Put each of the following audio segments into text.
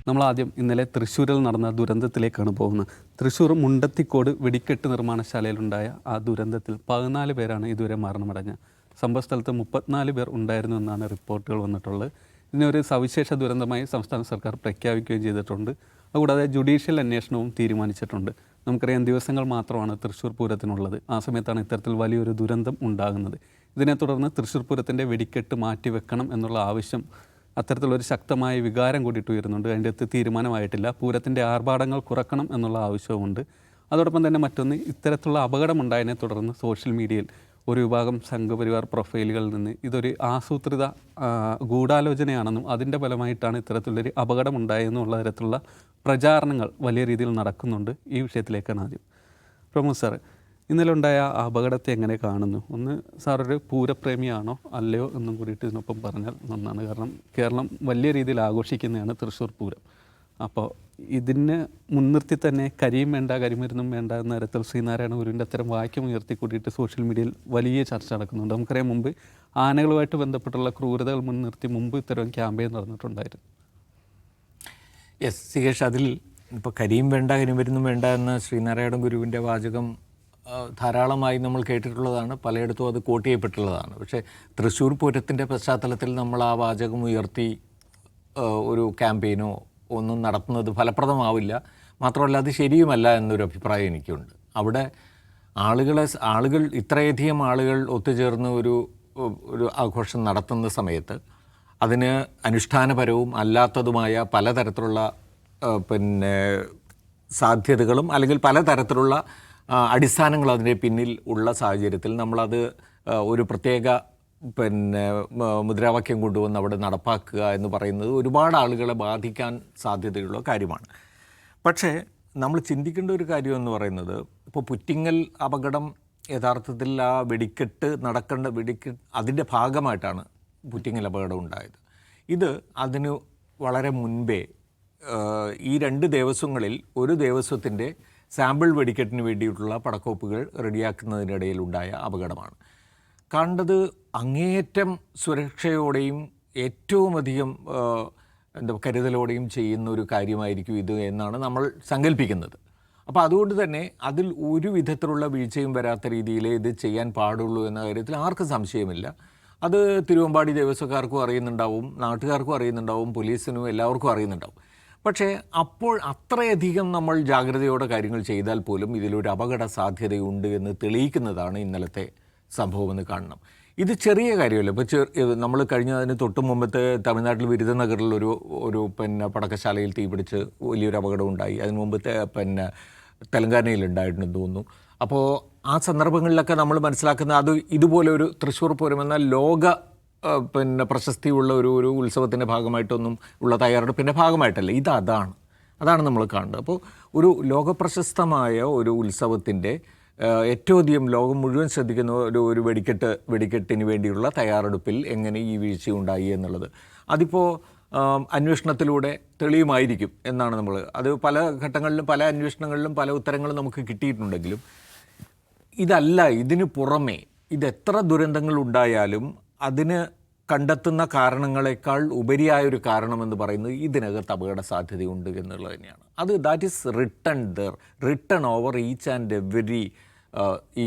നമ്മളാദ്യം ഇന്നലെ തൃശ്ശൂരിൽ നടന്ന ദുരന്തത്തിലേക്കാണ് പോകുന്നത്. തൃശ്ശൂർ മുണ്ടത്തിക്കോട് വെടിക്കെട്ട് നിർമ്മാണശാലയിലുണ്ടായ ആ ദുരന്തത്തിൽ 14 പേരാണ് ഇതുവരെ മരണമടഞ്ഞത്. സംഭവസ്ഥലത്ത് 34 പേർ ഉണ്ടായിരുന്നു എന്നാണ് റിപ്പോർട്ടുകൾ വന്നിട്ടുള്ളത്. ഇതിനൊരു സവിശേഷ ദുരന്തമായി സംസ്ഥാന സർക്കാർ പ്രഖ്യാപിക്കുകയും ചെയ്തിട്ടുണ്ട്. അതുകൂടാതെ ജുഡീഷ്യൽ അന്വേഷണവും തീരുമാനിച്ചിട്ടുണ്ട്. നമുക്കറിയാം, ദിവസങ്ങൾ മാത്രമാണ് തൃശ്ശൂർ പൂരത്തിനുള്ളത്. ആ സമയത്താണ് ഇത്തരത്തിൽ വലിയൊരു ദുരന്തം ഉണ്ടാകുന്നത്. ഇതിനെ തുടർന്ന് തൃശ്ശൂർ പൂരത്തിൻ്റെ വെടിക്കെട്ട് മാറ്റിവെക്കണം എന്നുള്ള ആവശ്യം അത്തരത്തിലൊരു ശക്തമായ വികാരം കൂടിയിട്ട് ഉയരുന്നുണ്ട്. അതിൻ്റെ അടുത്ത് തീരുമാനമായിട്ടില്ല. പൂരത്തിൻ്റെ ആർഭാടങ്ങൾ കുറക്കണം എന്നുള്ള ആവശ്യവുമുണ്ട്. അതോടൊപ്പം തന്നെ മറ്റൊന്ന്, ഇത്തരത്തിലുള്ള അപകടമുണ്ടായതിനെ തുടർന്ന് സോഷ്യൽ മീഡിയയിൽ ഒരു വിഭാഗം സംഘപരിവാർ പ്രൊഫൈലുകളിൽ നിന്ന് ഇതൊരു ആസൂത്രിത ഗൂഢാലോചനയാണെന്നും അതിൻ്റെ ഫലമായിട്ടാണ് ഇത്തരത്തിലുള്ളൊരു അപകടമുണ്ടായെന്നുള്ള തരത്തിലുള്ള പ്രചാരണങ്ങൾ വലിയ രീതിയിൽ നടക്കുന്നുണ്ട്. ഈ വിഷയത്തിലേക്കാണ് ആദ്യം പ്രമോദ് സാർ, ഇന്നലെ ഉണ്ടായ ആ അപകടത്തെ എങ്ങനെ കാണുന്നു? ഒന്ന് സാറൊരു പൂരപ്രേമിയാണോ അല്ലയോ എന്നും കൂടിയിട്ട് ഇതിനൊപ്പം പറഞ്ഞാൽ നന്നാണ്. കാരണം കേരളം വലിയ രീതിയിൽ ആഘോഷിക്കുന്നതാണ് തൃശ്ശൂർ പൂരം. അപ്പോൾ ഇതിന് മുൻനിർത്തി തന്നെ കരിയും വേണ്ട കരിമരുന്നും വേണ്ട എന്ന തരത്തിൽ ശ്രീനാരായണ ഗുരുവിൻ്റെ അത്തരം വാക്യം ഉയർത്തി കൂട്ടിയിട്ട് സോഷ്യൽ മീഡിയയിൽ വലിയ ചർച്ച നടക്കുന്നുണ്ട്. നമുക്കറിയാം, മുമ്പ് ആനകളുമായിട്ട് ബന്ധപ്പെട്ടുള്ള ക്രൂരതകൾ മുൻനിർത്തി മുമ്പ് ഇത്തരം ക്യാമ്പയിൻ നടന്നിട്ടുണ്ടായിരുന്നു. യെസ് സികേഷ്, അതിൽ ഇപ്പോൾ കരിയും വേണ്ട കരിമരുന്നും വേണ്ട എന്ന ശ്രീനാരായണ ഗുരുവിൻ്റെ വാചകം ധാരാളമായി നമ്മൾ കേട്ടിട്ടുള്ളതാണ്. പലയിടത്തും അത് കോട്ട് ചെയ്യപ്പെട്ടുള്ളതാണ്. പക്ഷേ തൃശ്ശൂർ പൂരത്തിൻ്റെ പശ്ചാത്തലത്തിൽ നമ്മൾ ആ വാചകം ഉയർത്തി ഒരു ക്യാമ്പയിനോ ഒന്നും നടത്തുന്നത് ഫലപ്രദമാവില്ല. മാത്രമല്ല അത് ശരിയുമല്ല എന്നൊരു അഭിപ്രായം എനിക്കുണ്ട്. അവിടെ ആളുകൾ ഇത്രയധികം ആളുകൾ ഒത്തുചേർന്ന് ഒരു ആഘോഷം നടത്തുന്ന സമയത്ത് അതിന് അനുഷ്ഠാനപരവും അല്ലാത്തതുമായ പലതരത്തിലുള്ള സാധ്യതകളും അല്ലെങ്കിൽ പലതരത്തിലുള്ള അടിസ്ഥാനങ്ങൾ അതിൻ്റെ പിന്നിൽ ഉള്ള സാഹചര്യത്തിൽ നമ്മളത് ഒരു പ്രത്യേക മുദ്രാവാക്യം കൊണ്ടുവന്ന് അവിടെ നടപ്പാക്കുക എന്ന് പറയുന്നത് ഒരുപാട് ആളുകളെ ബാധിക്കാൻ സാധ്യതയുള്ള കാര്യമാണ്. പക്ഷേ നമ്മൾ ചിന്തിക്കേണ്ട ഒരു കാര്യം എന്ന് പറയുന്നത്, ഇപ്പോൾ പുറ്റിങ്ങൽ അപകടം യഥാർത്ഥത്തിൽ ആ വെടിക്കെട്ട് അതിൻ്റെ ഭാഗമായിട്ടാണ് പുറ്റിങ്ങൽ അപകടം ഉണ്ടായത്. ഇത് അതിന് വളരെ മുൻപേ ഈ 2 ദേവസ്വങ്ങളിൽ ഒരു ദേവസ്വത്തിൻ്റെ സാമ്പിൾ വെടിക്കെട്ടിന് വേണ്ടിയിട്ടുള്ള പടക്കോപ്പുകൾ റെഡിയാക്കുന്നതിനിടയിലുണ്ടായ അപകടമാണ്. കണ്ടത് അങ്ങേയറ്റം സുരക്ഷയോടെയും ഏറ്റവും അധികം കരുതലോടെയും ചെയ്യുന്ന ഒരു കാര്യമായിരിക്കും ഇത് എന്നാണ് നമ്മൾ സങ്കല്പിക്കുന്നത്. അപ്പോൾ അതുകൊണ്ട് തന്നെ അതിൽ ഒരു വിധത്തിലുള്ള വീഴ്ചയും വരാത്ത രീതിയിൽ ഇത് ചെയ്യാൻ പാടുള്ളൂ എന്ന കാര്യത്തിൽ ആർക്കും സംശയമില്ല. അത് തിരുവമ്പാടി ദേവസ്വക്കാർക്കും അറിയുന്നുണ്ടാവും, നാട്ടുകാർക്കും അറിയുന്നുണ്ടാവും, പോലീസിനും എല്ലാവർക്കും അറിയുന്നുണ്ടാവും. പക്ഷേ അപ്പോൾ അത്രയധികം നമ്മൾ ജാഗ്രതയോടെ കാര്യങ്ങൾ ചെയ്താൽ പോലും ഇതിലൊരു അപകട സാധ്യതയുണ്ട് എന്ന് തെളിയിക്കുന്നതാണ് ഇന്നലത്തെ സംഭവമെന്ന് കാണണം. ഇത് ചെറിയ കാര്യമല്ല. ഇപ്പോൾ നമ്മൾ അതിന് തൊട്ട് മുമ്പത്തെ തമിഴ്നാട്ടിൽ വിരുദ്ധനഗറിൽ ഒരു പടക്കശാലയിൽ തീപിടിച്ച് വലിയൊരു അപകടം ഉണ്ടായി. അതിന് മുമ്പ് തെലങ്കാനയിൽ ഉണ്ടായിട്ടുണ്ടെന്ന് തോന്നുന്നു. അപ്പോൾ ആ സന്ദർഭങ്ങളിലൊക്കെ നമ്മൾ മനസ്സിലാക്കുന്ന അത് ഇതുപോലെ ഒരു തൃശ്ശൂർ പൂരം എന്ന ലോക പ്രശസ്തിയുള്ള ഒരു ഉത്സവത്തിൻ്റെ ഭാഗമായിട്ടൊന്നും ഉള്ള തയ്യാറെടുപ്പിൻ്റെ ഭാഗമായിട്ടല്ല. അതാണ് നമ്മൾ കാണുന്നത്. അപ്പോൾ ഒരു ലോകപ്രശസ്തമായ ഒരു ഉത്സവത്തിൻ്റെ ഏറ്റവും അധികം ലോകം മുഴുവൻ ശ്രദ്ധിക്കുന്ന ഒരു വെടിക്കെട്ടിന് വേണ്ടിയുള്ള തയ്യാറെടുപ്പിൽ എങ്ങനെ ഈ വീഴ്ചയുണ്ടായി എന്നുള്ളത് അതിപ്പോൾ അന്വേഷണത്തിലൂടെ തെളിയുമായിരിക്കും എന്നാണ് അത് പല ഘട്ടങ്ങളിലും പല അന്വേഷണങ്ങളിലും പല ഉത്തരങ്ങളും നമുക്ക് കിട്ടിയിട്ടുണ്ടെങ്കിലും ഇതിന് പുറമെ ഇതെത്ര ദുരന്തങ്ങൾ ഉണ്ടായാലും അതിന് കണ്ടെത്തുന്ന കാരണങ്ങളെക്കാൾ ഉപരിയായൊരു കാരണമെന്ന് പറയുന്നത് ഇതിനകത്ത് അപകട സാധ്യതയുണ്ട് എന്നുള്ളത് തന്നെയാണ്. That is written over each and every ഈ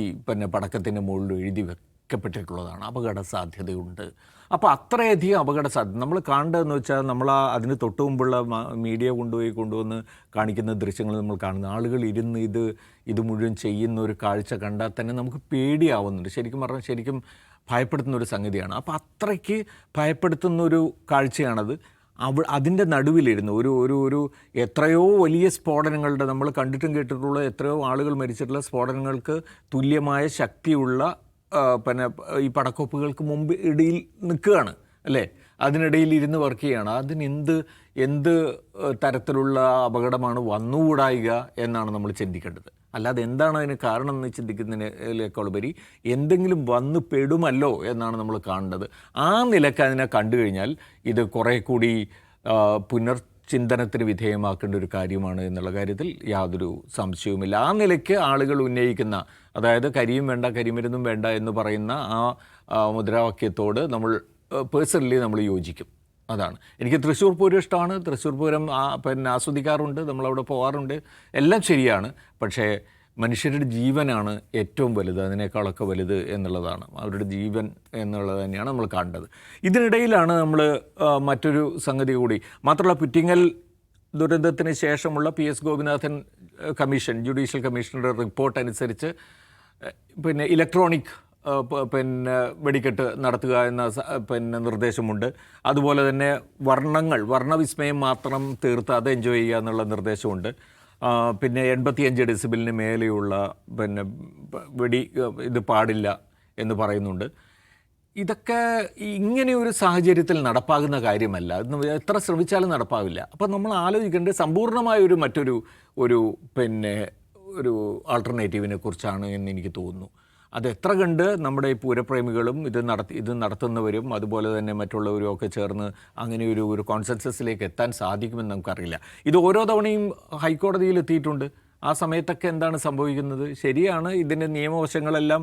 പടക്കത്തിൻ്റെ മുകളിൽ എഴുതി വെക്കപ്പെട്ടിട്ടുള്ളതാണ്. അപകട സാധ്യതയുണ്ട്. അപ്പോൾ അത്രയധികം അപകട സാധ്യത നമ്മൾ കാണേണ്ടതെന്ന് വെച്ചാൽ നമ്മൾ അതിന് തൊട്ട് മുമ്പുള്ള മീഡിയ കൊണ്ടുവന്ന് കാണിക്കുന്ന ദൃശ്യങ്ങൾ നമ്മൾ കാണുന്ന ആളുകൾ ഇരുന്ന് ഇത് മുഴുവൻ ചെയ്യുന്ന ഒരു കാഴ്ച കണ്ടാൽ തന്നെ നമുക്ക് പേടിയാവുന്നുണ്ട്. ശരിക്കും ഭയപ്പെടുത്തുന്ന ഒരു സംഗതിയാണ്. അപ്പോൾ അത്രയ്ക്ക് ഭയപ്പെടുത്തുന്നൊരു കാഴ്ചയാണത്. അതിൻ്റെ നടുവിലിരുന്ന് ഒരു എത്രയോ വലിയ സ്ഫോടനങ്ങളുടെ നമ്മൾ കണ്ടിട്ടും കേട്ടിട്ടുള്ള എത്രയോ ആളുകൾ മരിച്ചിട്ടുള്ള സ്ഫോടനങ്ങൾക്ക് തുല്യമായ ശക്തിയുള്ള ഈ പടക്കോപ്പുകൾക്ക് മുമ്പ് ഇടയിൽ നിൽക്കുകയാണ് അല്ലേ, അതിനിടയിൽ ഇരുന്ന് വർക്ക് ചെയ്യുകയാണ്. എന്ത് തരത്തിലുള്ള അപകടമാണ് വന്നുകൂടായിക എന്നാണ് നമ്മൾ ചിന്തിക്കേണ്ടത്. അല്ലാതെ എന്താണ് അതിന് കാരണം എന്ന് ചിന്തിക്കുന്നതിനേക്കാളുപരി എന്തെങ്കിലും വന്ന് പെടുമല്ലോ എന്നാണ് നമ്മൾ കാണേണ്ടത്. ആ നിലക്ക് അതിനെ കണ്ടു കഴിഞ്ഞാൽ ഇത് കുറേ കൂടി പുനർചിന്തനത്തിന് വിധേയമാക്കേണ്ട ഒരു കാര്യമാണ് എന്നുള്ള കാര്യത്തിൽ യാതൊരു സംശയവുമില്ല. ആ നിലയ്ക്ക് ആളുകൾ ഉന്നയിക്കുന്ന, അതായത് കരിയും വേണ്ട കരിമരുന്നും വേണ്ട എന്ന് പറയുന്ന ആ മുദ്രാവാക്യത്തോട് നമ്മൾ പേഴ്സണലി നമ്മൾ യോജിക്കും. അതാണ്. എനിക്ക് തൃശ്ശൂർ പൂരം ഇഷ്ടമാണ്. തൃശ്ശൂർ പൂരം പിന്നെ ആസ്വദിക്കാറുണ്ട്, നമ്മളവിടെ പോകാറുണ്ട്, എല്ലാം ശരിയാണ്. പക്ഷേ മനുഷ്യരുടെ ജീവനാണ് ഏറ്റവും വലുത്, അതിനേക്കാളൊക്കെ വലുത് എന്നുള്ളതാണ്. അവരുടെ ജീവൻ എന്നുള്ളത് തന്നെയാണ് നമ്മൾ കാണേണ്ടത്. ഇതിനിടയിലാണ് നമ്മൾ മറ്റൊരു സംഗതി കൂടി, മാത്രമല്ല പുറ്റിങ്ങൽ ദുരന്തത്തിന് ശേഷമുള്ള PS ഗോപിനാഥൻ കമ്മീഷൻ, ജുഡീഷ്യൽ കമ്മീഷണറുടെ റിപ്പോർട്ട് അനുസരിച്ച് പിന്നെ ഇലക്ട്രോണിക് പിന്നെ വെടിക്കെട്ട് നടത്തുക എന്ന പിന്നെ നിർദ്ദേശമുണ്ട്. അതുപോലെ തന്നെ വർണ്ണവിസ്മയം മാത്രം തീർത്ത് അത് എൻജോയ് ചെയ്യുക എന്നുള്ള നിർദ്ദേശമുണ്ട്. പിന്നെ 85 ഡെസിബിളിന് മേലെയുള്ള പിന്നെ ഇത് പാടില്ല എന്ന് പറയുന്നുണ്ട്. ഇതൊക്കെ ഇങ്ങനെയൊരു സാഹചര്യത്തിൽ നടപ്പാകുന്ന കാര്യമല്ല. എത്ര ശ്രമിച്ചാലും നടപ്പാവില്ല. അപ്പം നമ്മൾ ആലോചിക്കേണ്ടത് സമ്പൂർണ്ണമായ മറ്റൊരു പിന്നെ ഒരു ആൾട്ടർനേറ്റീവിനെ കുറിച്ചാണ് എന്ന് എനിക്ക് തോന്നുന്നു. അത് എത്ര കണ്ട് നമ്മുടെ ഈ പൂരപ്രേമികളും ഇത് നടത്തുന്നവരും അതുപോലെ തന്നെ മറ്റുള്ളവരും ഒക്കെ ചേർന്ന് അങ്ങനെ ഒരു കോൺസെൻസസിലേക്ക് എത്താൻ സാധിക്കുമെന്ന് നമുക്കറിയില്ല. ഇത് ഓരോ തവണയും ഹൈക്കോടതിയിൽ എത്തിയിട്ടുണ്ട്. ആ സമയത്തൊക്കെ എന്താണ് സംഭവിക്കുന്നത്? ശരിയാണ്, ഇതിൻ്റെ നിയമവശങ്ങളെല്ലാം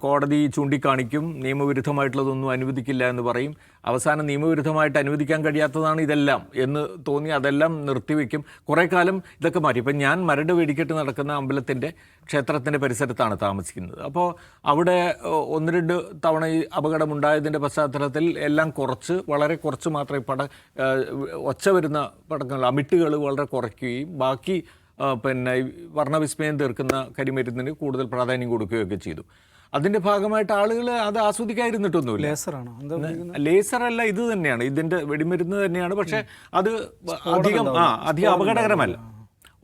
കോടതി ചൂണ്ടിക്കാണിക്കും, നിയമവിരുദ്ധമായിട്ടുള്ളതൊന്നും അനുവദിക്കില്ല എന്ന് പറയും. അവസാനം നിയമവിരുദ്ധമായിട്ട് അനുവദിക്കാൻ കഴിയാത്തതാണ് ഇതെല്ലാം എന്ന് തോന്നി അതെല്ലാം നിർത്തിവെക്കും. കുറേ കാലം ഇതൊക്കെ മാറ്റി. ഇപ്പം ഞാൻ മരട് വെടിക്കെട്ട് നടക്കുന്ന ക്ഷേത്രത്തിൻ്റെ പരിസരത്താണ് താമസിക്കുന്നത്. അപ്പോൾ അവിടെ 1-2 തവണ ഈ അപകടമുണ്ടായതിൻ്റെ പശ്ചാത്തലത്തിൽ എല്ലാം വളരെ കുറച്ച് മാത്രമേ ഒച്ച വരുന്ന പടക്കങ്ങൾ, അമിട്ടുകൾ വളരെ കുറയ്ക്കുകയും ബാക്കി പിന്നെ വർണ്ണവിസ്മയം തീർക്കുന്ന കരിമരുന്നിന് കൂടുതൽ പ്രാധാന്യം കൊടുക്കുകയൊക്കെ ചെയ്തു. അതിൻ്റെ ഭാഗമായിട്ട് ആളുകൾ അത് ആസ്വദിക്കാതിരുന്നിട്ടൊന്നുമില്ല. ലേസറല്ല, ഇത് തന്നെയാണ്, ഇതിൻ്റെ വെടിമരുന്ന് തന്നെയാണ്. പക്ഷേ അത് അധികം അപകടകരമല്ല,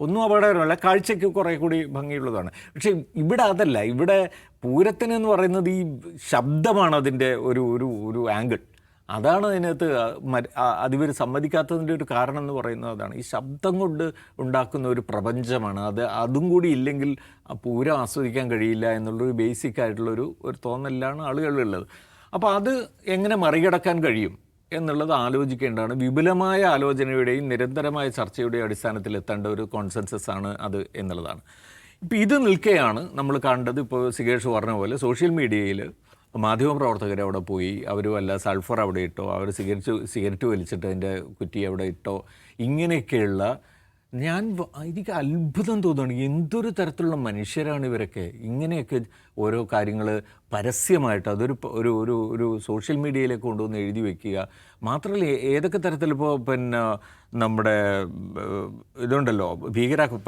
ഒന്നും അപകടകരമല്ല, കാഴ്ചയ്ക്ക് കുറേ കൂടി ഭംഗിയുള്ളതാണ്. പക്ഷേ ഇവിടെ അതല്ല. ഇവിടെ പൂരത്തിനെന്ന് പറയുന്നത് ഈ ശബ്ദമാണ് അതിൻ്റെ ഒരു ആംഗിൾ. അതാണ് അതിനകത്ത് അതിവർ സമ്മതിക്കാത്തതിൻ്റെ ഒരു കാരണം എന്ന് പറയുന്നത് അതാണ്. ഈ ശബ്ദം കൊണ്ട് ഉണ്ടാക്കുന്ന ഒരു പ്രപഞ്ചമാണ് അതും കൂടി ഇല്ലെങ്കിൽ പൂരം ആസ്വദിക്കാൻ കഴിയില്ല എന്നുള്ളൊരു ബേസിക് ആയിട്ടുള്ളൊരു തോന്നലാണ് ആളുകളിലുള്ളത്. അപ്പോൾ അത് എങ്ങനെ മറികടക്കാൻ കഴിയും എന്നുള്ളത് ആലോചിക്കേണ്ടതാണ്. വിപുലമായ ആലോചനയുടെയും നിരന്തരമായ ചർച്ചയുടെയും അടിസ്ഥാനത്തിൽ എത്തേണ്ട ഒരു കോൺസെൻസസ് ആണ് അത് എന്നുള്ളതാണ്. ഇപ്പോൾ ഇത് നിൽക്കെയാണ് നമ്മൾ കണ്ടത്, ഇപ്പോൾ സിഗേഷ് പറഞ്ഞ പോലെ സോഷ്യൽ മീഡിയയിൽ മാധ്യമപ്രവർത്തകർ അവിടെ പോയി, അവർ വല്ല സൾഫർ അവിടെ ഇട്ടോ, അവർ സിഗരറ്റ് വലിച്ചിട്ട് അതിൻ്റെ കുറ്റി അവിടെ ഇട്ടോ, ഇങ്ങനെയൊക്കെയുള്ള എനിക്ക് അത്ഭുതം തോന്നുകയാണ്. എന്തൊരു തരത്തിലുള്ള മനുഷ്യരാണ് ഇവരൊക്കെ. ഇങ്ങനെയൊക്കെ ഓരോ കാര്യങ്ങൾ പരസ്യമായിട്ട് ഒരു സോഷ്യൽ മീഡിയയിലേക്ക് കൊണ്ടുവന്ന് എഴുതി വയ്ക്കുക. മാത്രമല്ല ഏതൊക്കെ തരത്തിലിപ്പോൾ പിന്നെ നമ്മുടെ ഇതുണ്ടല്ലോ,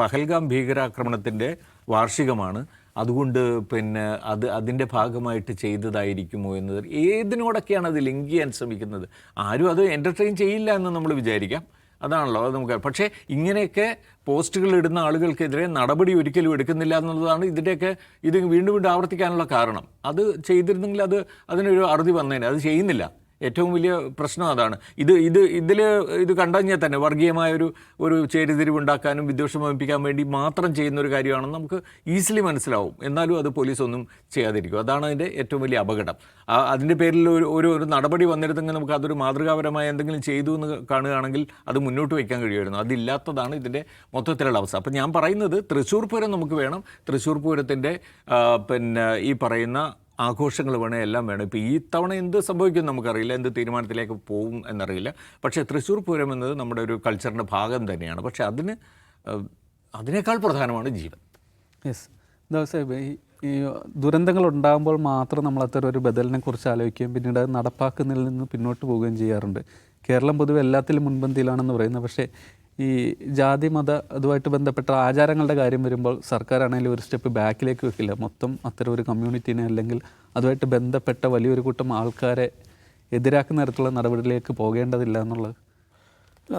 പഹൽഗാം ഭീകരാക്രമണത്തിൻ്റെ വാർഷികമാണ്, അതുകൊണ്ട് പിന്നെ അതിൻ്റെ ഭാഗമായിട്ട് ചെയ്തതായിരിക്കുമോ എന്നത് ഏതിനോടൊക്കെയാണ് അത് ലിങ്ക് ചെയ്യാൻ ശ്രമിക്കുന്നത്. ആരും അത് എൻ്റർടൈൻ ചെയ്യില്ല എന്ന് നമ്മൾ വിചാരിക്കാം, അതാണല്ലോ അത് നമുക്ക്. പക്ഷേ ഇങ്ങനെയൊക്കെ പോസ്റ്റുകൾ ഇടുന്ന ആളുകൾക്കെതിരെ നടപടി ഒരിക്കലും എടുക്കുന്നില്ല എന്നുള്ളതാണ് ഇത് വീണ്ടും ആവർത്തിക്കാനുള്ള കാരണം. അത് ചെയ്തിരുന്നെങ്കിൽ അതിനൊരു അറുതി വന്നേനെ. അത് ചെയ്യുന്നില്ല. ഏറ്റവും വലിയ പ്രശ്നം അതാണ്. ഇത് കണ്ടുകഴിഞ്ഞാൽ തന്നെ വർഗീയമായ ഒരു ചേരിതിരിവുണ്ടാക്കാനും വിദ്വേഷം വമിപ്പിക്കാൻ വേണ്ടി മാത്രം ചെയ്യുന്ന ഒരു കാര്യമാണെന്ന് നമുക്ക് ഈസിലി മനസ്സിലാവും. എന്നാലും അത് പോലീസൊന്നും ചെയ്യാതിരിക്കും. അതാണ് അതിൻ്റെ ഏറ്റവും വലിയ അപകടം. അതിൻ്റെ പേരിൽ ഒരു നടപടി വന്നിരുന്നെങ്കിൽ നമുക്ക് അതൊരു മാതൃകാപരമായ എന്തെങ്കിലും ചെയ്തു എന്ന് കാണുകയാണെങ്കിൽ അത് മുന്നോട്ട് വയ്ക്കാൻ കഴിയുമായിരുന്നു. അതില്ലാത്തതാണ് ഇതിൻ്റെ മൊത്തത്തിലുള്ള അവസ്ഥ. അപ്പം ഞാൻ പറയുന്നത് തൃശ്ശൂർ പൂരം നമുക്ക് വേണം. തൃശ്ശൂർ പൂരത്തിൻ്റെ പിന്നെ ഈ പറയുന്ന ആഘോഷങ്ങൾ വേണം, എല്ലാം വേണം. ഇപ്പോൾ ഈ തവണ എന്ത് സംഭവിക്കും നമുക്കറിയില്ല, എന്ത് തീരുമാനത്തിലേക്ക് പോകും എന്നറിയില്ല. പക്ഷേ തൃശ്ശൂർ പൂരം എന്നത് നമ്മുടെ ഒരു കൾച്ചറിൻ്റെ ഭാഗം തന്നെയാണ്. പക്ഷേ അതിനേക്കാൾ പ്രധാനമാണ് ജീവൻ. യെസ്, ദാസാഹിബ്, ഈ ദുരന്തങ്ങൾ ഉണ്ടാകുമ്പോൾ മാത്രം നമ്മൾ അത്തരം ഒരു ബദലിനെ കുറിച്ച് ആലോചിക്കുകയും പിന്നീട് അത് നടപ്പാക്കുന്നതിൽ നിന്ന് പിന്നോട്ട് പോവുകയും ചെയ്യാറുണ്ട്. കേരളം പൊതുവെ എല്ലാത്തിലും മുൻപന്തിയിലാണെന്ന് പറയുന്നത്. പക്ഷേ ഈ ജാതി മത അതുമായിട്ട് ബന്ധപ്പെട്ട ആചാരങ്ങളുടെ കാര്യം വരുമ്പോൾ സർക്കാരാണെങ്കിലും ഒരു സ്റ്റെപ്പ് ബാക്കിലേക്ക് വെക്കില്ല. മൊത്തം അത്തരം ഒരു കമ്മ്യൂണിറ്റീനെ അല്ലെങ്കിൽ അതുമായിട്ട് ബന്ധപ്പെട്ട വലിയൊരു കൂട്ടം ആൾക്കാരെ എതിരാക്കുന്ന തരത്തിലുള്ള നടപടിയിലേക്ക് പോകേണ്ടതില്ല എന്നുള്ളത്.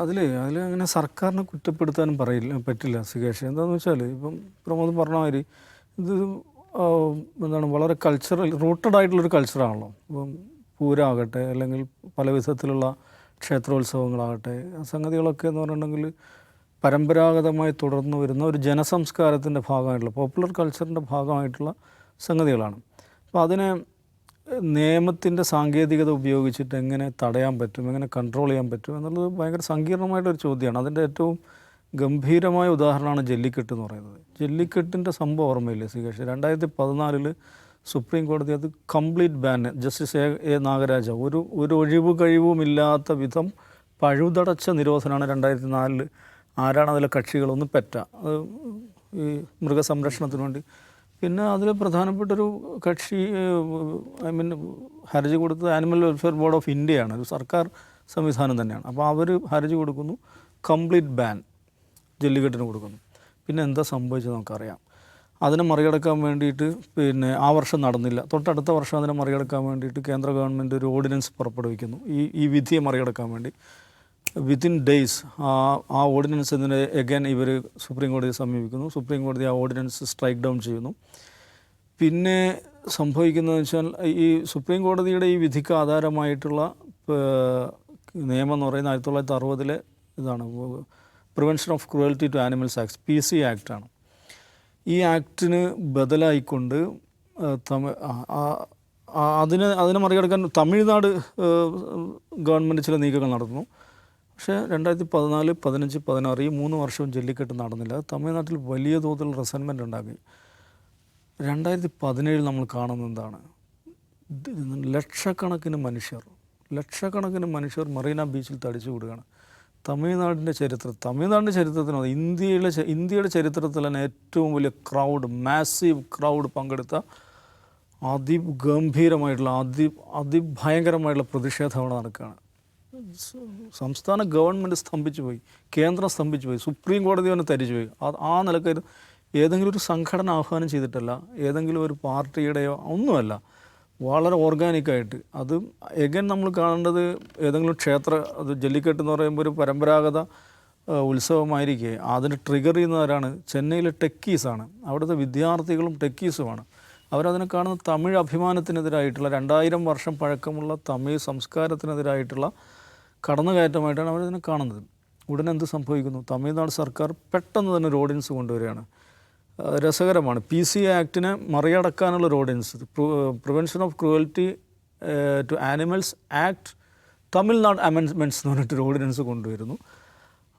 അതിൽ അങ്ങനെ സർക്കാരിനെ കുറ്റപ്പെടുത്താനും പറ്റില്ല സിഗേഷ്. എന്താണെന്ന് വെച്ചാൽ ഇപ്പം പ്രമോദ് പറഞ്ഞ മാതിരി ഇത് വളരെ റൂട്ടഡ് ആയിട്ടുള്ളൊരു കൾച്ചറാണല്ലോ. ഇപ്പം പൂരമാകട്ടെ അല്ലെങ്കിൽ പല വിധത്തിലുള്ള ക്ഷേത്രോത്സവങ്ങളാകട്ടെ, സംഗതികളൊക്കെ എന്ന് പറഞ്ഞിട്ടുണ്ടെങ്കിൽ പരമ്പരാഗതമായി തുടർന്ന് വരുന്ന ഒരു ജനസംസ്കാരത്തിൻ്റെ ഭാഗമായിട്ടുള്ള പോപ്പുലർ കൾച്ചറിൻ്റെ ഭാഗമായിട്ടുള്ള സംഗതികളാണ്. അപ്പോൾ അതിനെ നിയമത്തിൻ്റെ സാങ്കേതികത ഉപയോഗിച്ചിട്ട് എങ്ങനെ തടയാൻ പറ്റും, എങ്ങനെ കൺട്രോൾ ചെയ്യാൻ പറ്റും എന്നുള്ളത് ഭയങ്കര സങ്കീർണമായിട്ടൊരു ചോദ്യമാണ്. അതിൻ്റെ ഏറ്റവും ഗംഭീരമായ ഉദാഹരണമാണ് ജല്ലിക്കെട്ട് എന്ന് പറയുന്നത്. ജല്ലിക്കെട്ടിൻ്റെ സംഭവം ഓർമ്മയില്ലേ സിഗേഷ്? 2014 സുപ്രീം കോടതി complete ban, justice A Nagaraja ഒരു ഒഴിവ് കഴിവുമില്ലാത്ത വിധം പഴുതടച്ച നിരോധനമാണ് 2004 ആരാണ് അതിലെ കക്ഷികളൊന്ന് പെറ്റ അത് ഈ മൃഗസംരക്ഷണത്തിന് വേണ്ടി. പിന്നെ അതിൽ പ്രധാനപ്പെട്ടൊരു കക്ഷി ഹർജി കൊടുത്തത് ആനിമൽ വെൽഫെയർ ബോർഡ് ഓഫ് ഇന്ത്യയാണ്, ഒരു സർക്കാർ സംവിധാനം തന്നെയാണ്. അപ്പോൾ അവർ ഹർജി കൊടുക്കുന്നു, കംപ്ലീറ്റ് ബാൻ ജല്ലിക്കെട്ടിന് കൊടുക്കുന്നു. പിന്നെ എന്താ സംഭവിച്ചത് നമുക്കറിയാം. അതിനെ മറികടക്കാൻ വേണ്ടിയിട്ട് പിന്നെ ആ വർഷം നടന്നില്ല, തൊട്ടടുത്ത വർഷം അതിനെ മറികടക്കാൻ വേണ്ടിയിട്ട് കേന്ദ്ര ഗവൺമെൻറ് ഒരു ഓർഡിനൻസ് പുറപ്പെടുവിക്കുന്നു ഈ വിധിയെ മറികടക്കാൻ വേണ്ടി. വിത്തിൻ ഡേയ്സ് ആ ഓർഡിനൻസ് എഗൈൻ ഇവർ സുപ്രീം കോടതിയെ സമീപിക്കുന്നു. സുപ്രീം കോടതി ആ ഓർഡിനൻസ് സ്ട്രൈക്ക് ഡൗൺ ചെയ്യുന്നു. പിന്നെ സംഭവിക്കുന്നതെന്ന് വെച്ചാൽ ഈ സുപ്രീം കോടതിയുടെ ഈ വിധിക്ക് ആധാരമായിട്ടുള്ള നിയമം എന്ന് പറയുന്നത് 1960 ഇതാണ്, prevention of cruelty to animals act, PC ആക്റ്റാണ്. ഈ ആക്ടിന് ബദലായിക്കൊണ്ട് അതിനെ മറികടക്കാൻ തമിഴ്നാട് ഗവൺമെൻറ് ചില നീക്കങ്ങൾ നടത്തുന്നു. പക്ഷേ 2014, 15, 16 ഈ 3 വർഷവും ജല്ലിക്കെട്ട് നടന്നില്ല. തമിഴ്നാട്ടിൽ വലിയ തോതിൽ റിസൻമെൻ്റ് ഉണ്ടാക്കി. 2017 നമ്മൾ കാണുന്നത് എന്താണ്? ലക്ഷക്കണക്കിന് മനുഷ്യർ മറീന ബീച്ചിൽ തടിച്ചു കൂടുകയാണ്. തമിഴ്നാടിൻ്റെ ചരിത്രത്തിനോ ഇന്ത്യയുടെ ചരിത്രത്തിൽ തന്നെ ഏറ്റവും വലിയ മാസീവ് ക്രൗഡ് പങ്കെടുത്ത അതിഭയങ്കരമായിട്ടുള്ള പ്രതിഷേധം അവിടെ നടക്കുകയാണ്. സംസ്ഥാന ഗവൺമെൻറ് സ്തംഭിച്ചു പോയി, കേന്ദ്രം സ്തംഭിച്ചു പോയി, സുപ്രീം കോടതി തന്നെ തരിച്ചു പോയി. ആ നിലക്ക് ഏതെങ്കിലും ഒരു സംഘടന ആഹ്വാനം ചെയ്തിട്ടല്ല, ഏതെങ്കിലും ഒരു പാർട്ടിയുടെയോ ഒന്നുമല്ല, വളരെ ഓർഗാനിക്കായിട്ട്. അത് എഗൻ നമ്മൾ കാണേണ്ടത് ഏതെങ്കിലും അത് ജല്ലിക്കെട്ട് എന്ന് പറയുമ്പോൾ ഒരു പരമ്പരാഗത ഉത്സവമായിരിക്കെ അതിന് ട്രിഗർ ചെയ്യുന്നവരാണ് ചെന്നൈയിലെ ടെക്കീസാണ്. അവിടുത്തെ വിദ്യാർത്ഥികളും ടെക്കീസുമാണ്. അവരതിനെ കാണുന്ന തമിഴ് അഭിമാനത്തിനെതിരായിട്ടുള്ള 2000 വർഷം പഴക്കമുള്ള തമിഴ് സംസ്കാരത്തിനെതിരായിട്ടുള്ള കടന്നുകയറ്റമായിട്ടാണ് അവരതിനെ കാണുന്നത്. ഉടനെ എന്ത് സംഭവിക്കുന്നു? തമിഴ്നാട് സർക്കാർ പെട്ടെന്ന് തന്നെ ഒരു ഓർഡിനൻസ് കൊണ്ടുവരികയാണ്. രസകരമാണ്, PC ആക്ടിനെ മറികടക്കാനുള്ളൊരു ordinance, prevention of cruelty to animals act Tamil Nadu amendments എന്ന് പറഞ്ഞിട്ടൊരു ഓർഡിനൻസ് കൊണ്ടുവരുന്നു.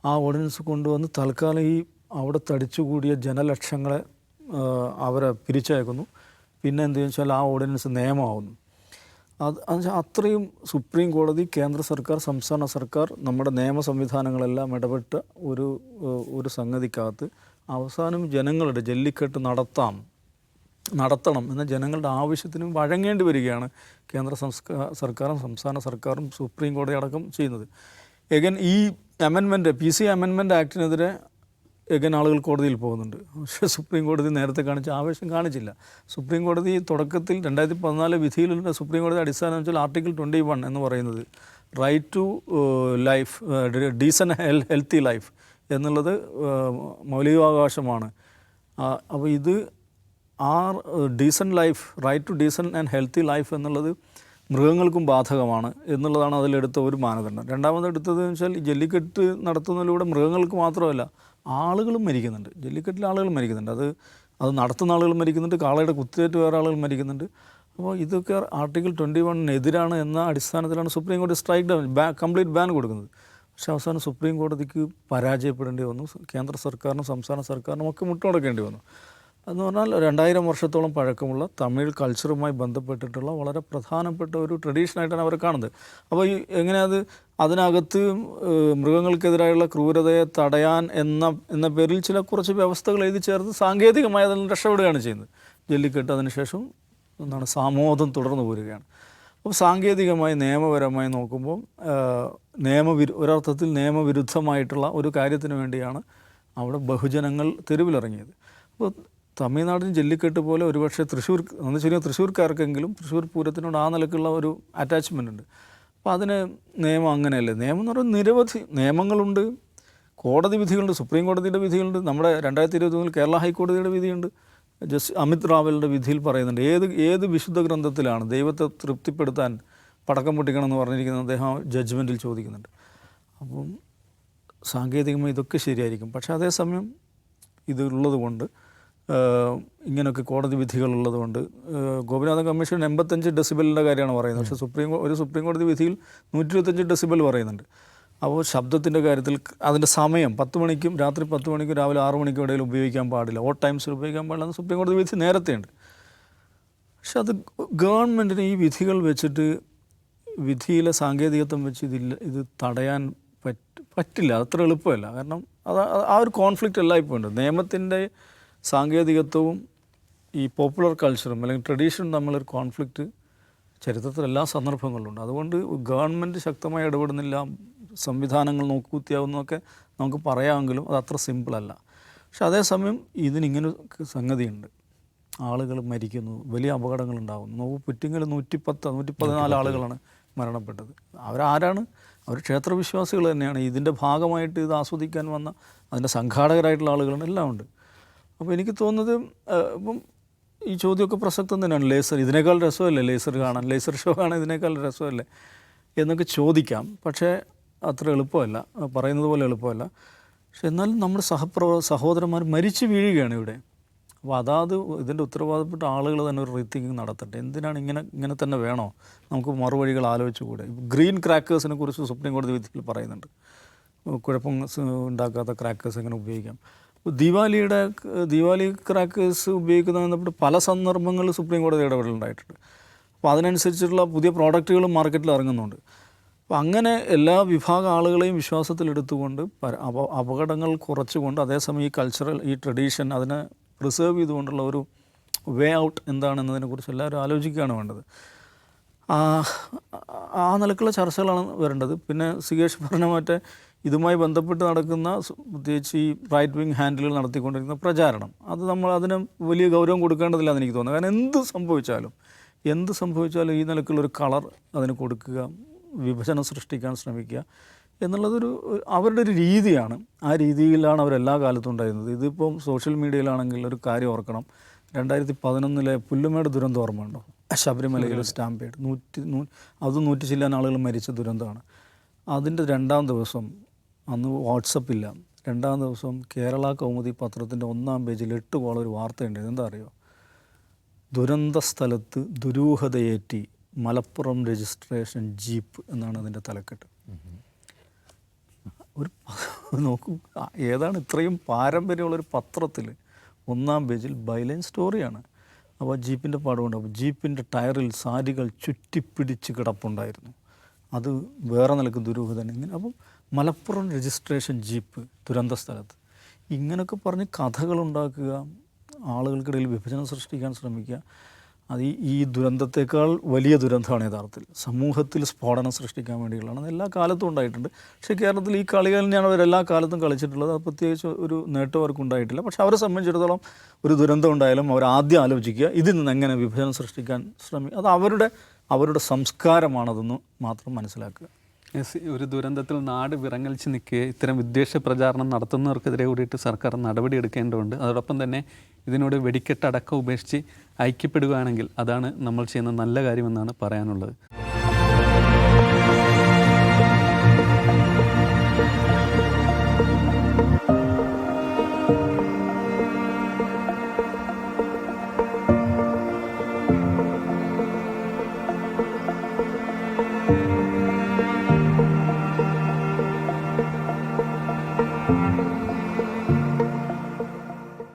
ആ ഓർഡിനൻസ് കൊണ്ടുവന്ന് തൽക്കാലം ഈ അവിടെ തടിച്ചുകൂടിയ ജനലക്ഷങ്ങളെ അവരെ പിരിച്ചയക്കുന്നു. പിന്നെ എന്ത് വെച്ചാൽ ആ ഓർഡിനൻസ് നിയമമാവുന്നു. അത്രയും സുപ്രീം കോടതി, കേന്ദ്ര സർക്കാർ, സംസ്ഥാന സർക്കാർ, നമ്മുടെ നിയമ സംവിധാനങ്ങളെല്ലാം ഇടപെട്ട ഒരു സംഗതിക്കകത്ത് അവസാനം ജനങ്ങളുടെ ജല്ലിക്കെട്ട് നടത്തണം എന്ന ജനങ്ങളുടെ ആവശ്യത്തിന് വഴങ്ങേണ്ടി വരികയാണ് കേന്ദ്ര സർക്കാരും സംസ്ഥാന സർക്കാരും സുപ്രീം കോടതി അടക്കം ചെയ്യുന്നത്. എഗൻ ഈ PC അമെൻമെൻറ്റ് ആക്ടിനെതിരെ എഗൻ ആളുകൾ കോടതിയിൽ പോകുന്നുണ്ട്. പക്ഷേ സുപ്രീം കോടതി നേരത്തെ കാണിച്ച ആവേശം കാണിച്ചില്ല. സുപ്രീം കോടതി തുടക്കത്തിൽ 2014 വിധിയിലുള്ള സുപ്രീം കോടതി അടിസ്ഥാനം വെച്ചാൽ ആർട്ടിക്കിൾ 21 എന്ന് പറയുന്നത് right to life, decent healthy life എന്നുള്ളത് മൗലികാവകാശമാണ്. അപ്പോൾ ഇത് decent life, right to decent and healthy life എന്നുള്ളത് മൃഗങ്ങൾക്കും ബാധകമാണ് എന്നുള്ളതാണ് അതിലെടുത്ത ഒരു മാനദണ്ഡം. രണ്ടാമതെടുത്തത് വെച്ചാൽ ഈ ജല്ലിക്കെട്ട് നടത്തുന്നതിലൂടെ മൃഗങ്ങൾക്ക് മാത്രമല്ല ആളുകളും മരിക്കുന്നുണ്ട്. ജല്ലിക്കെട്ടിൽ ആളുകൾ മരിക്കുന്നുണ്ട്, അത് നടത്തുന്ന ആളുകൾ മരിക്കുന്നുണ്ട്, കാളയുടെ കുത്തേറ്റ് വേറെ ആളുകൾ മരിക്കുന്നുണ്ട്. അപ്പോൾ ഇതൊക്കെ ആർട്ടിക്കിൾ 21-നെതിരാണ് എന്ന അടിസ്ഥാനത്തിലാണ് സുപ്രീം കോടതി സ്ട്രൈക്ക് ഡൗൺ, കംപ്ലീറ്റ് ബാൻ കൊടുക്കുന്നത്. പക്ഷേ അവസാനം സുപ്രീം കോടതിക്ക് പരാജയപ്പെടേണ്ടി വന്നു. കേന്ദ്ര സർക്കാരിനും സംസ്ഥാന സർക്കാരിനും ഒക്കെ മുട്ടുമടക്കേണ്ടി വന്നു. എന്ന് പറഞ്ഞാൽ 2000 വർഷത്തോളം പഴക്കമുള്ള തമിഴ് കൾച്ചറുമായി ബന്ധപ്പെട്ടിട്ടുള്ള വളരെ പ്രധാനപ്പെട്ട ഒരു ട്രഡീഷനായിട്ടാണ് അവർ കാണുന്നത്. അപ്പോൾ എങ്ങനെ അതിനകത്ത് മൃഗങ്ങൾക്കെതിരായുള്ള ക്രൂരതയെ തടയാൻ എന്ന പേരിൽ കുറച്ച് വ്യവസ്ഥകൾ എഴുതി ചേർത്ത് സാങ്കേതികമായി അതിൽ രക്ഷപ്പെടുകയാണ് ചെയ്യുന്നത്. ജല്ലിക്കെട്ട് അതിനുശേഷം സാമോദം തുടർന്നു പോരുകയാണ്. അപ്പോൾ സാങ്കേതികമായി നിയമപരമായി നോക്കുമ്പോൾ ഒരർത്ഥത്തിൽ നിയമവിരുദ്ധമായിട്ടുള്ള ഒരു കാര്യത്തിന് വേണ്ടിയാണ് അവിടെ ബഹുജനങ്ങൾ തെരുവിലിറങ്ങിയത്. അപ്പോൾ തമിഴ്നാടിന് ജല്ലിക്കെട്ട് പോലെ ഒരുപക്ഷെ തൃശ്ശൂർക്കാർക്കെങ്കിലും തൃശ്ശൂർ പൂരത്തിനോട് ആ നിലക്കുള്ള ഒരു അറ്റാച്ച്മെൻ്റ് ഉണ്ട്. അപ്പോൾ അതിന് നിയമം അങ്ങനെയല്ലേ? നിയമം എന്ന് പറയുന്നത് നിരവധി നിയമങ്ങളുണ്ട്, കോടതി വിധികളുണ്ട്, സുപ്രീം കോടതിയുടെ വിധികളുണ്ട്, നമ്മുടെ 2023 കേരള ഹൈക്കോടതിയുടെ വിധിയുണ്ട്, അമിത് റാവലിൻ്റെ വിധിയിൽ പറയുന്നുണ്ട് ഏത് വിശുദ്ധ ഗ്രന്ഥത്തിലാണ് ദൈവത്തെ തൃപ്തിപ്പെടുത്താൻ പടക്കം പൊട്ടിക്കണം എന്ന് പറഞ്ഞിരിക്കുന്നത് അദ്ദേഹം ജഡ്ജ്മെൻറ്റിൽ ചോദിക്കുന്നുണ്ട്. അപ്പം സാങ്കേതികമായി ഇതൊക്കെ ശരിയായിരിക്കും. പക്ഷേ അതേസമയം ഇതുള്ളത് കൊണ്ട് ഇങ്ങനെയൊക്കെ കോടതി വിധികളുള്ളത് കൊണ്ട് ഗോപിനാഥൻ കമ്മീഷൻ 85 ഡെസിബലിൻ്റെ കാര്യമാണ് പറയുന്നത്. പക്ഷേ സുപ്രീം കോടതി വിധിയിൽ 125 ഡെസിബൽ പറയുന്നുണ്ട്. അപ്പോൾ ശബ്ദത്തിൻ്റെ കാര്യത്തിൽ അതിൻ്റെ സമയം 10 മണിക്കും രാത്രി 10 മണിക്കും രാവിലെ 6 മണിക്കും ഇടയിൽ ഉപയോഗിക്കാൻ പാടില്ല, ഓട്ട് ടൈംസിൽ ഉപയോഗിക്കാൻ പാടില്ല സുപ്രീം കോടതി വിധി നേരത്തെയുണ്ട്. പക്ഷെ അത് ഗവൺമെൻറ്റിന് ഈ വിധികൾ വെച്ചിട്ട് വിധിയിലെ സാങ്കേതികത്വം വെച്ച് ഇത് തടയാൻ പറ്റില്ല, അത്ര എളുപ്പമല്ല. കാരണം ആ ഒരു കോൺഫ്ലിക്റ്റ് എല്ലായ്പ്പോഴും ഉണ്ട്. നിയമത്തിൻ്റെ സാങ്കേതികത്വവും ഈ പോപ്പുലർ കൾച്ചറും അല്ലെങ്കിൽ ട്രഡീഷനും തമ്മിലൊരു കോൺഫ്ലിക്റ്റ് ചരിത്രത്തിൽ എല്ലാ സന്ദർഭങ്ങളിലുണ്ട്. അതുകൊണ്ട് ഗവൺമെൻറ് ശക്തമായി ഇടപെടുന്നില്ല, സംവിധാനങ്ങൾ നോക്കുകുത്തിയാവുന്നതൊക്കെ നമുക്ക് പറയാമെങ്കിലും അത് അത്ര സിമ്പിളല്ല. പക്ഷെ അതേസമയം ഇതിനിങ്ങനെ സംഗതിയുണ്ട്, ആളുകൾ മരിക്കുന്നു, വലിയ അപകടങ്ങളുണ്ടാകുന്നു. നോക്കൂ, പുറ്റിങ്ങൽ 114 ആളുകളാണ് മരണപ്പെട്ടത്. അവരാരാണ്? അവർ ക്ഷേത്രവിശ്വാസികൾ തന്നെയാണ്. ഇതിൻ്റെ ഭാഗമായിട്ട് ഇത് ആസ്വദിക്കാൻ വന്ന അതിൻ്റെ സംഘാടകരായിട്ടുള്ള ആളുകളാണ്, എല്ലാം ഉണ്ട്. അപ്പോൾ എനിക്ക് തോന്നുന്നത് ഇപ്പം ഈ ചോദ്യമൊക്കെ പ്രസക്തം തന്നെയാണ്. ലേസർ ഇതിനേക്കാൾ രസമല്ലേ ലേസർ കാണാൻ, ലേസർ ഷോ കാണാൻ ഇതിനേക്കാൾ രസമല്ലേ എന്നൊക്കെ ചോദിക്കാം. പക്ഷേ അത്ര എളുപ്പമല്ല, പറയുന്നത് പോലെ എളുപ്പമല്ല. പക്ഷെ എന്നാലും നമ്മുടെ സഹോദരന്മാർ മരിച്ചു വീഴുകയാണ് ഇവിടെ. അപ്പോൾ അതാത് ഇതിൻ്റെ ഉത്തരവാദപ്പെട്ട ആളുകൾ തന്നെ ഒരു റീതിങ്കിങ് നടത്തട്ടെ. എന്തിനാണ് ഇങ്ങനെ തന്നെ വേണോ? നമുക്ക് മറുവഴികൾ ആലോചിച്ചുകൂടെ? ഗ്രീൻ ക്രാക്കേഴ്സിനെ കുറിച്ച് സുപ്രീം കോടതി വിധിയിൽ പറയുന്നുണ്ട്. കുഴപ്പം ഉണ്ടാക്കാത്ത ക്രാക്കേഴ്സ് എങ്ങനെ ഉപയോഗിക്കാം. ദീപാവലി ക്രാക്കേഴ്സ് ഉപയോഗിക്കുന്നതിന് ബന്ധപ്പെട്ട് പല സന്ദർഭങ്ങളിൽ സുപ്രീം കോടതി ഇടപെടലുണ്ടായിട്ടുണ്ട്. അപ്പോൾ അതിനനുസരിച്ചുള്ള പുതിയ പ്രോഡക്റ്റുകളും മാർക്കറ്റിൽ ഇറങ്ങുന്നുണ്ട്. അപ്പോൾ അങ്ങനെ എല്ലാ വിഭാഗം ആളുകളെയും വിശ്വാസത്തിലെടുത്തുകൊണ്ട് അപകടങ്ങൾ കുറച്ചുകൊണ്ട് അതേസമയം ഈ കൾച്ചറൽ ഈ ട്രഡീഷൻ അതിനെ പ്രിസേർവ് ചെയ്തുകൊണ്ടുള്ള ഒരു വേ ഔട്ട് എന്താണെന്നതിനെക്കുറിച്ച് എല്ലാവരും ആലോചിക്കുകയാണ് വേണ്ടത്. ആ നിലക്കുള്ള ചർച്ചകളാണ് വരേണ്ടത്. പിന്നെ സികേഷ് പറഞ്ഞ മറ്റേ ഇതുമായി ബന്ധപ്പെട്ട് നടക്കുന്ന പ്രത്യേകിച്ച് ഈ റൈറ്റ് വിങ് ഹാൻഡിലുകൾ നടത്തിക്കൊണ്ടിരിക്കുന്ന പ്രചാരണം, അത് നമ്മൾ അതിന് വലിയ ഗൗരവം കൊടുക്കേണ്ടതില്ലെന്ന് എനിക്ക് തോന്നുന്നു. കാരണം എന്ത് സംഭവിച്ചാലും ഈ നിലക്കുള്ളൊരു കളർ അതിന് കൊടുക്കുക, വിഭജനം സൃഷ്ടിക്കാൻ ശ്രമിക്കുക എന്നുള്ളതൊരു അവരുടെ ഒരു രീതിയാണ്. ആ രീതിയിലാണ് അവരെല്ലാ കാലത്തും ഉണ്ടായിരുന്നത്. ഇതിപ്പം സോഷ്യൽ മീഡിയയിലാണെങ്കിൽ ഒരു കാര്യം ഓർക്കണം, 2011 പുല്ലുമേട് ദുരന്തം ഓർമ്മയുണ്ടോ? ശബരിമലയിൽ സ്റ്റാമ്പേഡ് 100 ചില്ലാൻ ആളുകൾ മരിച്ച ദുരന്തമാണ്. അതിൻ്റെ 2-ാം ദിവസം, അന്ന് വാട്സപ്പില്ല, 2-ാം ദിവസം കേരള കൗമുദി പത്രത്തിൻ്റെ 1-ാം പേജിൽ 8 കോളം ഒരു വാർത്തയുണ്ട്. എന്താ അറിയോ? ദുരന്ത സ്ഥലത്ത് ദുരൂഹതയേറ്റി മലപ്പുറം രജിസ്ട്രേഷൻ ജീപ്പ് എന്നാണ് അതിൻ്റെ തലക്കെട്ട്. നോക്കൂ, ഏതാണ് ഇത്രയും പാരമ്പര്യമുള്ളൊരു പത്രത്തിൽ 1-ാം പേജിൽ ബൈലൈൻ സ്റ്റോറിയാണ്. അപ്പോൾ ജീപ്പിൻ്റെ പടമുണ്ട്. അപ്പോൾ ജീപ്പിൻ്റെ ടയറിൽ സാരികൾ ചുറ്റിപ്പിടിച്ച് കിടപ്പുണ്ടായിരുന്നു. അത് വേറെ നിലക്ക് ദുരൂഹത. ഇങ്ങനെ അപ്പം മലപ്പുറം രജിസ്ട്രേഷൻ ജീപ്പ് ദുരന്ത സ്ഥലത്ത് ഇങ്ങനെയൊക്കെ പറഞ്ഞ് കഥകളുണ്ടാക്കുക, ആളുകൾക്കിടയിൽ വിഭജനം സൃഷ്ടിക്കാൻ ശ്രമിക്കുക. അത് ഈ ദുരന്തത്തേക്കാൾ വലിയ ദുരന്തമാണ് യഥാർത്ഥത്തിൽ. സമൂഹത്തിൽ സ്ഫോടനം സൃഷ്ടിക്കാൻ വേണ്ടിയുള്ളതാണ്. എല്ലാ കാലത്തും ഉണ്ടായിട്ടുണ്ട്. പക്ഷേ കേരളത്തിൽ ഈ കളികൾ തന്നെയാണ് അവരെല്ലാ കാലത്തും കളിച്ചിട്ടുള്ളത്. അത് പ്രത്യേകിച്ച് ഒരു നേട്ടം അവർക്ക് ഉണ്ടായിട്ടില്ല. പക്ഷേ അവരെ സംബന്ധിച്ചിടത്തോളം ഒരു ദുരന്തം ഉണ്ടായാലും അവർ ആദ്യം ആലോചിക്കുക ഇതിൽ നിന്ന് എങ്ങനെ വിഭജനം സൃഷ്ടിക്കാൻ അത് അവരുടെ സംസ്കാരമാണതെന്ന് മാത്രം മനസ്സിലാക്കുക. ഒരു ദുരന്തത്തിൽ നാട് വിറങ്ങലിച്ച് നിൽക്കുക, ഇത്തരം വിദ്വേഷ പ്രചാരണം നടത്തുന്നവർക്കെതിരെ കൂടിയിട്ട് സർക്കാർ നടപടി എടുക്കേണ്ടതുണ്ട്. അതോടൊപ്പം തന്നെ ഇതിനോട് വെടിക്കെട്ടടക്കം ഉപേക്ഷിച്ച് ഐക്യപ്പെടുകയാണെങ്കിൽ അതാണ് നമ്മൾ ചെയ്യുന്ന നല്ല കാര്യമെന്നാണ് പറയാനുള്ളത്.